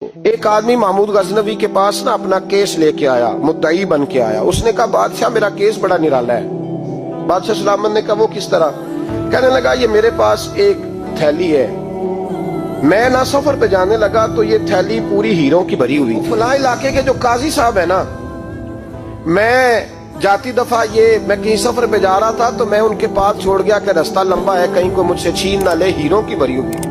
ایک آدمی محمود غزنوی کے پاس نا اپنا کیس لے کے آیا، مدعی بن کے آیا۔ اس نے کہا بادشاہ میرا کیس بڑا نرالا ہے۔ بادشاہ سلامت نے کہا وہ کس طرح؟ کہنے لگا یہ میرے پاس ایک تھیلی ہے، میں نہ سفر پہ جانے لگا تو یہ تھیلی پوری ہیروں کی بھری ہوئی، فلاں علاقے کے جو قاضی صاحب ہے نا، میں جاتی دفعہ میں کہیں سفر پہ جا رہا تھا تو میں ان کے پاس چھوڑ گیا کہ رستہ لمبا ہے، کہیں کو مجھ سے چھین نہ لے، ہیروں کی بھری ہوئی۔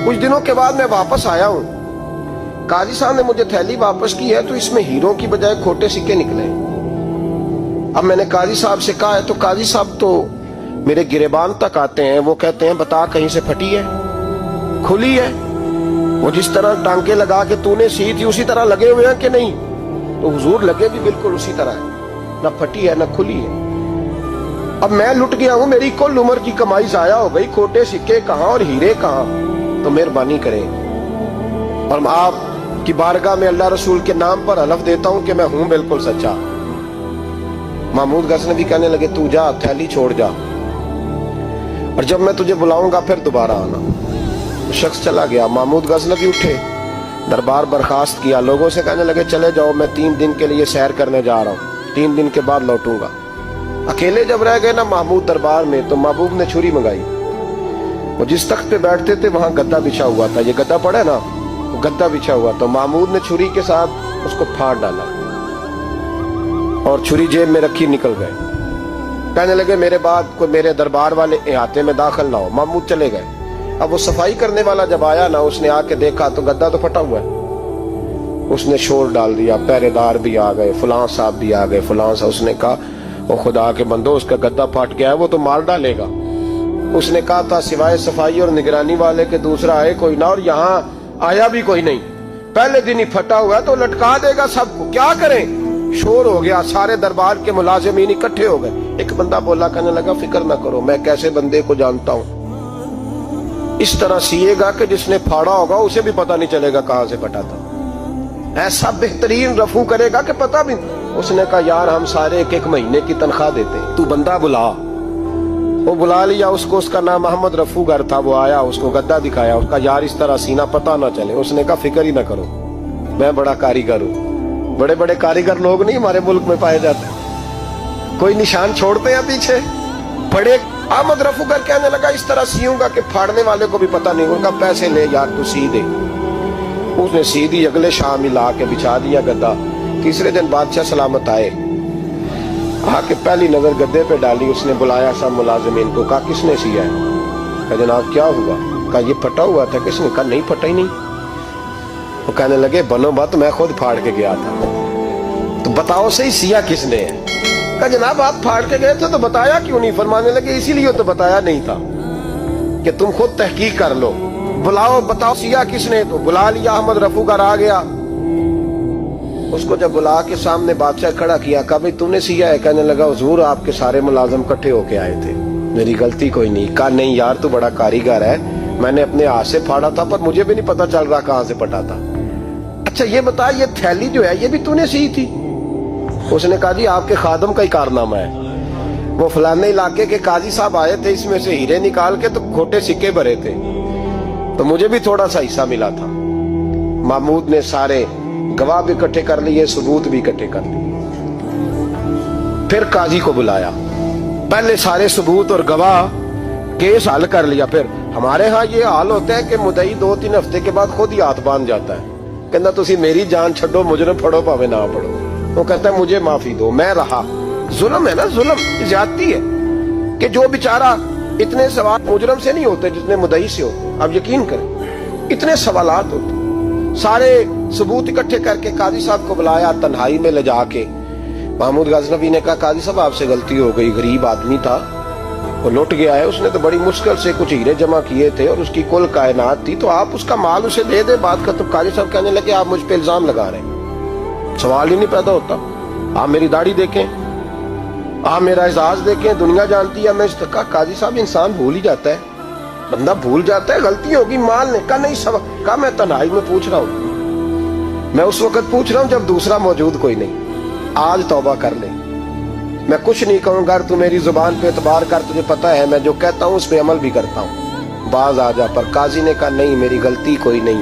کچھ دنوں کے بعد میں واپس آیا ہوں، قاضی صاحب نے مجھے تھیلی واپس کی ہے تو اس میں ہیروں کی بجائے کھوٹے سکے نکلے۔ اب میں نے قاضی صاحب سے کہا ہے تو قاضی صاحب تو میرے گریبان تک آتے ہیں، وہ کہتے ہیں بتا کہیں سے پھٹی ہے، کھلی ہے؟ وہ جس طرح ٹانکے لگا کے تو نے سی تھی اسی طرح لگے ہوئے ہیں کہ نہیں؟ تو حضور لگے بھی بالکل اسی طرح ہے، نہ پھٹی ہے نہ کھلی ہے۔ اب میں لٹ گیا ہوں، میری کل عمر کی کمائی ضائع ہو گئی، کھوٹے سکے کہاں اور ہیرے کہاں؟ تو مہربانی کریں اور آپ کی بارگاہ میں اللہ رسول کے نام پر حلف دیتا ہوں کہ میں ہوں بالکل سچا۔ محمود غزنوی کہنے لگے تو جا، تھیلی چھوڑ جا، اور جب میں تجھے بلاؤں گا پھر دوبارہ آنا۔ شخص چلا گیا۔ محمود غزنوی اٹھے، دربار برخاست کیا، لوگوں سے کہنے لگے چلے جاؤ، میں 3 دن کے لیے سیر کرنے جا رہا ہوں، 3 دن کے بعد لوٹوں گا۔ اکیلے جب رہ گئے نا محمود دربار میں تو محبوب نے چھری منگائی۔ وہ جس تخت پہ بیٹھتے تھے وہاں گدا بچھا ہوا تھا، یہ گدا پڑا ہے نا، گدا بچھا ہوا، تو محمود نے چھری کے ساتھ اس کو پھاڑ ڈالا اور چھری جیب میں رکھی نکل گئے۔ کہنے لگے میرے بعد کوئی میرے دربار والے احاطے میں داخل نہ ہو۔ محمود چلے گئے۔ اب وہ صفائی کرنے والا جب آیا نا، اس نے آ کے دیکھا تو گدا تو پھٹا ہوا ہے۔ اس نے شور ڈال دیا، پہرے دار بھی آ گئے، فلاں صاحب بھی آ گئے، فلاں صاحب۔ اس نے کہا وہ خدا کے بندو، اس کا گدا پھٹ گیا ہے، وہ تو مار ڈالے گا۔ اس نے کہا تھا سوائے صفائی اور نگرانی والے کے دوسرا آئے کوئی نہ، اور یہاں آیا بھی کوئی نہیں، پہلے دن ہی پھٹا ہوا ہے تو لٹکا دے گا سب کو، کیا کریں؟ شور ہو گیا، سارے دربار کے ملازمین اکٹھے ہو گئے۔ ایک بندہ بولا، کہنے لگا فکر نہ کرو، میں کیسے بندے کو جانتا ہوں، اس طرح سیے گا کہ جس نے پھاڑا ہوگا اسے بھی پتہ نہیں چلے گا کہاں سے پھٹا تھا، ایسا بہترین رفو کرے گا کہ پتہ بھی۔ اس نے کہا یار ہم سارے 1 مہینے کی تنخواہ دیتے ہیں، تو بندہ بلا۔ وہ بلا لیا اس کو، اس کا نام محمد رفو گر تھا۔ وہ آیا، اس کو گدا دکھایا، اس کا یار اس طرح سینہ پتہ نہ چلے۔ اس نے کہا فکر ہی نہ کرو، میں بڑا کاریگر ہوں۔ بڑے بڑے کاریگر لوگ نہیں ہمارے ملک میں پائے جاتے، کوئی نشان چھوڑتے ہیں پیچھے بڑے۔ احمد رفو گر کہنے لگا اس طرح سیوں گا کہ پھاڑنے والے کو بھی پتہ نہیں ہوگا، پیسے لے یار تو سی دے۔ اس نے سی دی، اگلے شام ہی لا کے بچھا دیا گدا۔ تیسرے دن بادشاہ سلامت آئے، آ کے پہلی نظر گدے پہ ڈالی۔ اس نے بلایا سب ملازمین کو، کہا کس نے سیا ہے؟ کہا جناب کیا ہوا؟ کہا یہ پھٹا ہوا تھا۔ کس نے؟ کہا نہیں پھٹا ہی نہیں۔ وہ کہنے لگے بنو بات، میں خود پھاڑ کے گیا تھا، تو بتاؤ صحیح سیا کس نے ہے؟ کہا جناب آپ پھاڑ کے گئے تھے تو بتایا کیوں نہیں؟ فرمانے لگے اسی لیے تو بتایا نہیں تھا کہ تم خود تحقیق کر لو، بلاؤ بتاؤ سیا کس نے۔ تو بلا لیا، احمد رفو گر آ گیا۔ اس کو جب بلا کے سامنے بادشاہ کھڑا کیا، کہا بھئی تو نے سیا ہے؟ کہنے لگا حضور آپ کے سارے ملازم کٹھے ہو کے آئے تھے، میری غلطی کوئی نہیں۔ کہا نہیں یار تو بڑا کاریگر ہے، میں نے اپنے ہاتھ سے پھاڑا تھا پر مجھے بھی نہیں پتا چل رہا کہاں سے پھٹا تھا۔ اچھا یہ بتا یہ تھیلی جو ہے یہ بھی تو نے سی تھی؟ اس نے کہا جی آپ کے خادم کا ہی کارنامہ ہے، وہ فلانے علاقے کے قاضی صاحب آئے تھے، اس میں سے ہیرے نکال کے تو کھوٹے سکے بھرے تھے، تو مجھے بھی تھوڑا سا حصہ ملا تھا۔ محمود نے سارے گواہ بھی اکٹھے کر لیے، ثبوت بھی اکٹھے کر لیے۔ پھر قاضی کو بلایا، پہلے سارے ثبوت اور گواہ کیس حل کر لیا۔ پھر ہمارے ہاں یہ حال ہوتا ہے کہ مدعی 2-3 ہفتے کے بعد خود ہی ہاتھ باندھ جاتا ہے، کہنا تسی میری جان چھڈو، مجرم پھڑو پاوے نہ پڑھو۔ وہ کہتا ہے مجھے معافی دو، میں رہا۔ ظلم ہے نا، ظلم زیادتی ہے کہ جو بیچارہ اتنے سوال مجرم سے نہیں ہوتے جتنے مدعی سے ہوتے۔ آپ یقین کریں اتنے سوالات ہوتے۔ سارے ثبوت اکٹھے کر کے قاضی صاحب کو بلایا، تنہائی میں لے جا کے محمود غزنوی نے کہا قاضی صاحب آپ سے غلطی ہو گئی، غریب آدمی تھا، وہ لوٹ گیا ہے، اس نے تو بڑی مشکل سے کچھ ہیرے جمع کیے تھے اور اس کی کل کائنات تھی، تو آپ اس کا مال اسے دے دیں، بات ختم۔ قاضی صاحب کہنے لگے آپ مجھ پہ الزام لگا رہے ہیں، سوال ہی نہیں پیدا ہوتا، آپ میری داڑھی دیکھیں، آپ میرا اعزاز دیکھیں، دنیا جانتی ہے میں اس کا۔ قاضی صاحب انسان بھول ہی جاتا ہے، بندہ بھول جاتا ہے، غلطی ہوگی، مال نے کہا نہیں سوال۔ کہا میں تنہائی میں پوچھ رہا ہوں، میں اس وقت پوچھ رہا ہوں جب دوسرا موجود کوئی نہیں، آج توبہ کر لے، میں کچھ نہیں کہوں گا، تو میری زبان پہ اعتبار کر، تجھے پتا ہے میں جو کہتا ہوں اس پہ عمل بھی کرتا ہوں، باز آ جا۔ پر قاضی نے کہا نہیں میری غلطی کوئی نہیں،